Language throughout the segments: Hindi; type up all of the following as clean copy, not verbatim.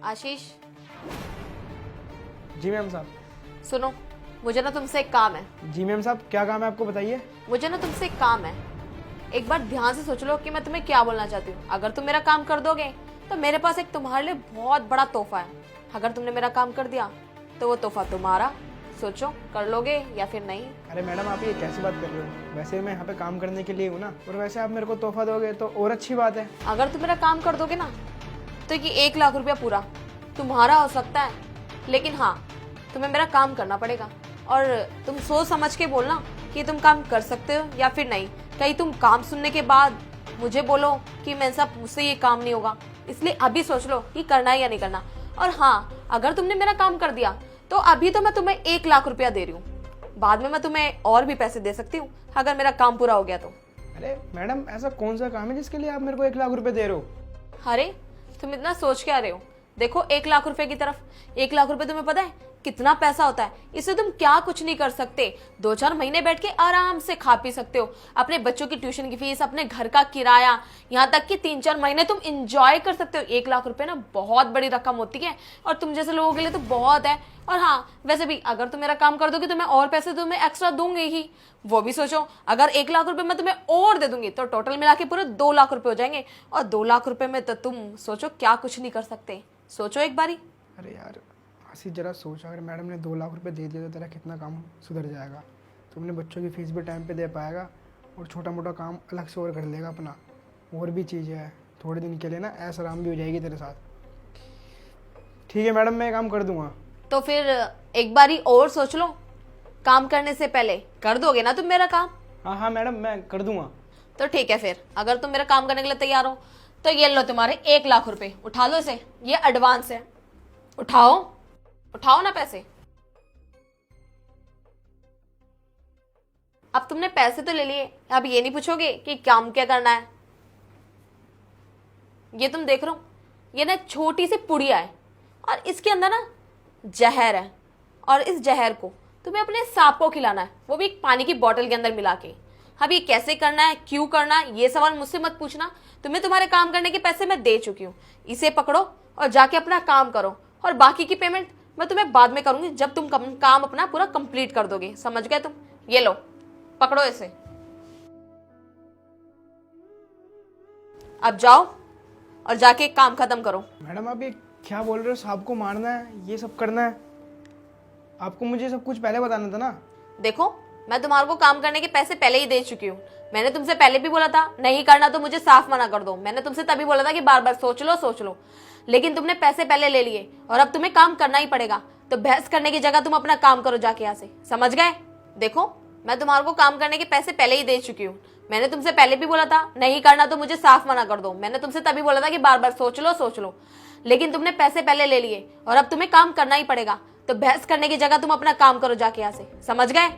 आशीष जी मैम साहब। सुनो, मुझे ना तुमसे एक काम है। जी मैम साहब, क्या काम है आपको बताइए। मुझे ना तुमसे एक काम है। एक बार ध्यान से सोच लो कि मैं तुम्हें क्या बोलना चाहती हूँ। अगर तुम मेरा काम कर दोगे तो मेरे पास एक तुम्हारे लिए बहुत बड़ा तोहफा है। अगर तुमने मेरा काम कर दिया तो वो तोहफा तुम्हारा। सोचो, कर लोगे या फिर नहीं। अरे मैडम, आप ये कैसी बात कर रहे हो? वैसे मैं यहाँ पे काम करने के लिए हूँ ना, और वैसे आप मेरे को तोहफा दोगे तो और अच्छी बात है। अगर तुम मेरा काम कर दोगे ना तो ये 1 लाख रुपया पूरा तुम्हारा हो सकता है। लेकिन हाँ, तुम्हें मेरा काम करना पड़ेगा और तुम सोच समझ के बोलना कि तुम काम कर सकते हो या फिर नहीं। कहीं तुम काम सुनने के बाद मुझे बोलो कि मैं साहब मुझसे ये काम नहीं होगा। इसलिए अभी सोच लो कि करना है या नहीं करना। और हाँ, अगर तुमने मेरा काम कर दिया तो अभी तो मैं तुम्हें 1 लाख रुपया दे रही हूँ। बाद में मैं तुम्हें और भी पैसे दे सकती हूँ अगर मेरा काम पूरा हो गया तो। अरे मैडम, ऐसा कौन सा काम है जिसके लिए आप मेरे को 1 लाख रुपए दे रहे हो? अरे तुम इतना सोच क्या रहे हो? देखो 1 लाख रुपए की तरफ। 1 लाख रुपए तुम्हें पता है कितना पैसा होता है? इससे तुम क्या कुछ नहीं कर सकते। 2-4 महीने बैठ के आराम से खा पी सकते हो। अपने बच्चों की ट्यूशन की फीस, अपने घर का किराया, यहाँ तक कि 3-4 महीने तुम इंजॉय कर सकते हो। 1 लाख रुपए ना बहुत बड़ी रकम होती है और तुम जैसे लोगों के लिए तो बहुत है। और हाँ, वैसे भी अगर तुम मेरा काम कर दोगे तो मैं और पैसे तुम्हें एक्स्ट्रा दूंगी ही। वो भी सोचो, अगर 1 लाख रुपए मैं तुम्हें और दे दूंगी तो टोटल मिला के पूरे 2 लाख रुपए हो जाएंगे। और 2 लाख रुपए में तो तुम सोचो क्या कुछ नहीं कर सकते। सोचो एक बारी। अरे यार आशीष, जरा सोच, अगर मैडम ने 2 लाख रुपए दे दिया तो तेरा कितना काम सुधर जाएगा। तुमने बच्चों की फीस भी टाइम पे दे पाएगा और छोटा मोटा काम अलग से और कर लेगा अपना। और भी चीज़ें हैं, थोड़े दिन के लिए ना ऐसा आराम भी हो जाएगी तेरे साथ। ठीक है मैडम, मैं ये काम कर दूंगा। तो फिर एक बारी और सोच लो। काम करने से पहले कर दोगे ना तुम मेरा काम? हाँ हाँ मैडम, मैं कर दूंगा। तो ठीक है, फिर अगर तुम मेरा काम करने के लिए तैयार हो तो ये लो तुम्हारे 1 लाख रुपए। उठा लो इसे, ये एडवांस है। उठाओ, उठाओ ना पैसे। अब तुमने पैसे तो ले लिए, अब ये नहीं पूछोगे कि काम क्या करना है। ये तुम देख रहे हो, ये ना छोटी सी पुड़िया है और इसके अंदर ना जहर है। और इस जहर को तुम्हें अपने सांप को खिलाना है, वो भी एक पानी की बोतल के अंदर मिला के। अब ये कैसे करना है, क्यों करना है, ये सवाल मुझसे मत पूछना। तुम्हें तुम्हारे काम करने के पैसे मैं दे चुकी हूँ। इसे पकड़ो और जाके अपना काम करो। और बाकी की पेमेंट मैं तुम्हें बाद में करूंगी, जब तुम काम अपना पूरा कंप्लीट कर दोगे। समझ गए तुम? ये लो, पकड़ो इसे। अब जाओ और जाके काम खत्म करो। मैडम आप ये क्या बोल रहे हो? सांप को मारना है, ये सब करना है? आपको मुझे सब कुछ पहले बताना था ना। देखो, मैं तुम्हारे को काम करने के पैसे पहले ही दे चुकी हूँ। मैंने तुमसे पहले भी बोला था नहीं करना तो मुझे साफ मना कर दो। मैंने तुमसे तभी बोला था कि बार बार सोच लो सोच लो, लेकिन तुमने पैसे पहले ले लिए और अब तुम्हें काम करना ही पड़ेगा। तो बहस करने की जगह तुम अपना काम करो जाके यहाँ से। समझ गए? देखो, मैं तुम्हारे को काम करने के पैसे पहले ही दे चुकी हूँ। मैंने तुमसे पहले भी बोला था नहीं करना तो मुझे साफ मना कर दो। मैंने तुमसे तभी बोला था कि बार बार सोच लो, लेकिन तुमने पैसे पहले ले लिए और अब तुम्हें काम करना ही पड़ेगा। तो बहस करने की जगह तुम अपना काम करो जाके यहाँ से। समझ गए?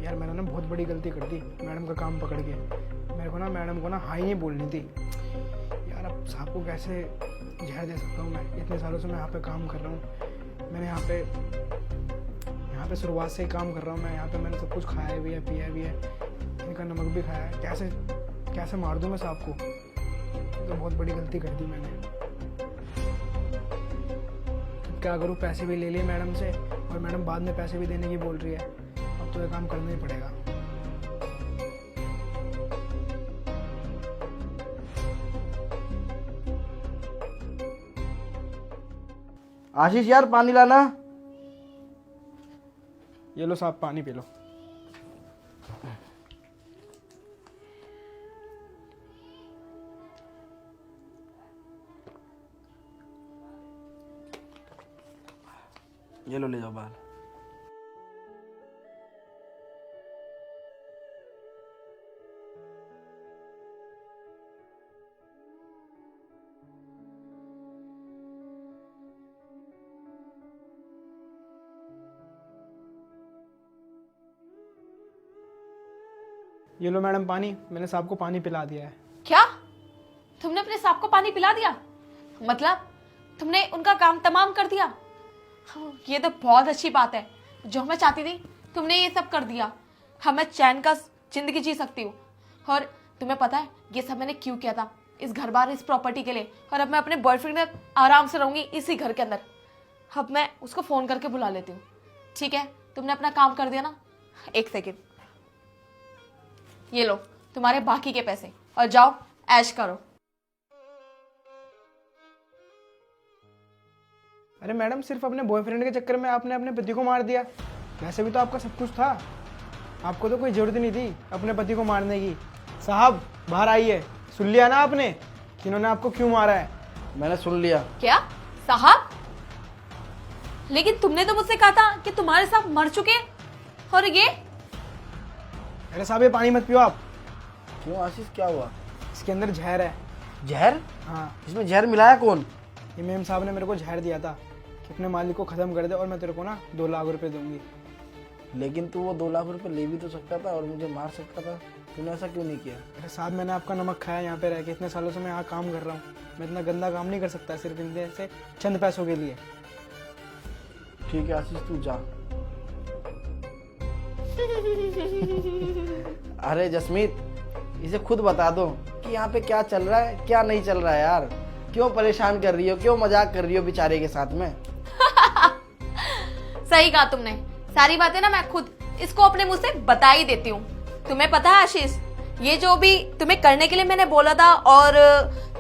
यार मैंने ना बहुत बड़ी गलती कर दी मैडम का काम पकड़ के। मेरे को ना मैडम को ना हाई नहीं बोलनी थी। यार अब सांप को कैसे जहर दे सकता हूँ मैं? इतने सालों से मैं यहाँ पे काम कर रहा हूँ। मैंने यहाँ पे शुरुआत से ही काम कर रहा हूँ मैं। यहाँ पे मैंने सब कुछ खाया भी है, पिया भी है, इनका नमक भी खाया है। कैसे मार दूँ मैं सांप को? तो बहुत बड़ी गलती कर दी मैंने। अब क्या करूँ? पैसे भी ले लिए मैडम से और मैडम बाद में पैसे भी देने की बोल रही है। अब तो ये काम करना ही पड़ेगा। आशीष यार, पानी लाना। ये लो साहब, पानी पी लो। ये लो, ले जाओ बाहर। ये लो मैडम पानी, मैंने सांप को पानी पिला दिया है। क्या? तुमने अपने सांप को पानी पिला दिया? मतलब तुमने उनका काम तमाम कर दिया? ये तो बहुत अच्छी बात है। जो मैं चाहती थी तुमने ये सब कर दिया। हाँ, मैं चैन का जिंदगी जी सकती हूँ। और तुम्हें पता है ये सब मैंने क्यों किया था? इस घर बार इस प्रॉपर्टी के लिए, और अब मैं अपने बॉयफ्रेंड में आराम से रहूंगी इसी घर के अंदर। अब मैं उसको फोन करके बुला लेती हूँ। ठीक है, तुमने अपना काम कर दिया ना। एक सेकेंड, ये लो तुम्हारे बाकी के पैसे और जाओ ऐश करो। अरे मैडम, सिर्फ अपने बॉयफ्रेंड के चक्कर में आपने अपने पति को मार दिया। वैसे भी तो आपका सब कुछ था, आपको तो कोई जरूरत नहीं थी अपने पति को मारने की। साहब बाहर आइए, सुन लिया ना आपने कि इन्होंने आपको क्यों मारा है? मैंने सुन लिया। क्या साहब? लेकिन तुमने तो मुझसे कहा था कि तुम्हारे साथ मर चुके हैं, और ये? अरे साहब, ये पानी मत पियो आप, क्यों आशीष, क्या हुआ? इसके अंदर जहर है। जहर? हाँ, इसमें जहर मिलाया कौन? ये मेम साहब ने मेरे को जहर दिया था कि अपने मालिक को ख़त्म कर दे और मैं तेरे को ना 2 लाख रुपए दूंगी। लेकिन तू वो 2 लाख रुपए ले भी तो सकता था और मुझे मार सकता था, तूने ऐसा क्यों नहीं किया? अरे साहब, मैंने आपका नमक खाया यहाँ पे रह के, इतने सालों से मैं यहाँ काम कर रहा हूँ। मैं इतना गंदा काम नहीं कर सकता सिर्फ इनके से चंद पैसों के लिए। ठीक है आशीष, तू जा। अरे जसमीत, इसे खुद बता दो कि यहाँ पे क्या चल रहा है क्या नहीं चल रहा है यार। क्यों परेशान कर रही हो, क्यों मजाक कर रही हो बेचारे के साथ में? सही कहा तुमने, सारी बातें ना मैं खुद इसको अपने मुंह से बता ही देती हूँ। तुम्हें पता है आशीष, ये जो भी तुम्हें करने के लिए मैंने बोला था और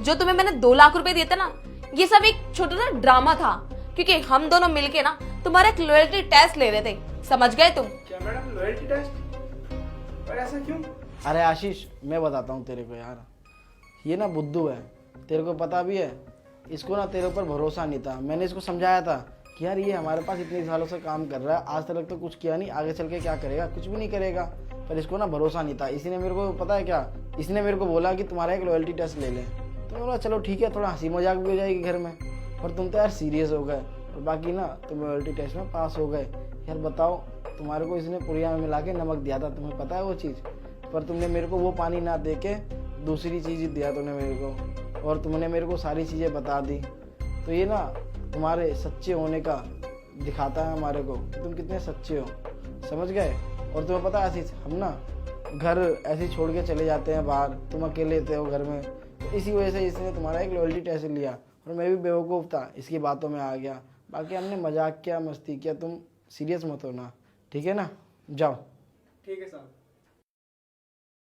जो तुम्हें मैंने 2 लाख रुपए दिए थे ना, ये सब एक छोटा सा ड्रामा था, क्योंकि हम दोनों मिलके ना तुम्हारा एक लॉयल्टी टेस्ट ले रहे थे। समझ गए तुम? क्या मैडम, लॉयल्टी टेस्ट? पर ऐसा क्यों? अरे आशीष, मैं बताता हूँ तेरे को यार, ये ना बुद्धू है, तेरे को पता भी है। इसको ना तेरे ऊपर भरोसा नहीं था। मैंने इसको समझाया था कि यार ये हमारे पास इतने सालों से काम कर रहा है, आज तक तो कुछ किया नहीं, आगे चल के क्या करेगा, कुछ भी नहीं करेगा। पर इसको ना भरोसा नहीं था। इसी ने मेरे को, पता है क्या, इसने मेरे को बोला कि तुम्हारा एक लॉयल्टी टेस्ट ले लें। तो मैं बोला चलो ठीक है, थोड़ा हंसी मजाक भी हो जाएगी घर में। और तुम तो यार सीरियस हो गए, और बाकी ना तुम लॉयल्टी टेस्ट में पास हो गए। यार बताओ, तुम्हारे को इसने पुड़िया में मिला के नमक दिया था, तुम्हें पता है वो चीज़, पर तुमने मेरे को वो पानी ना दे के दूसरी चीज़ दिया तुमने मेरे को, और तुमने मेरे को सारी चीज़ें बता दी। तो ये ना तुम्हारे सच्चे होने का दिखाता है हमारे को, तुम कितने सच्चे हो, समझ गए? और तुम्हें पता है आशीष, हम ना घर ऐसे छोड़ के चले जाते हैं बाहर, तुम अकेले रहते हो घर में, तो इसी वजह से इसने तुम्हारा एक लॉयल्टी टेस्ट लिया। और मैं भी बेवकूफ़ था, इसकी बातों में आ गया। बाकी हमने मजाक किया, मस्ती किया, तुम सीरियस मत होना, ठीक है ना? जाओ। ठीक है साहब।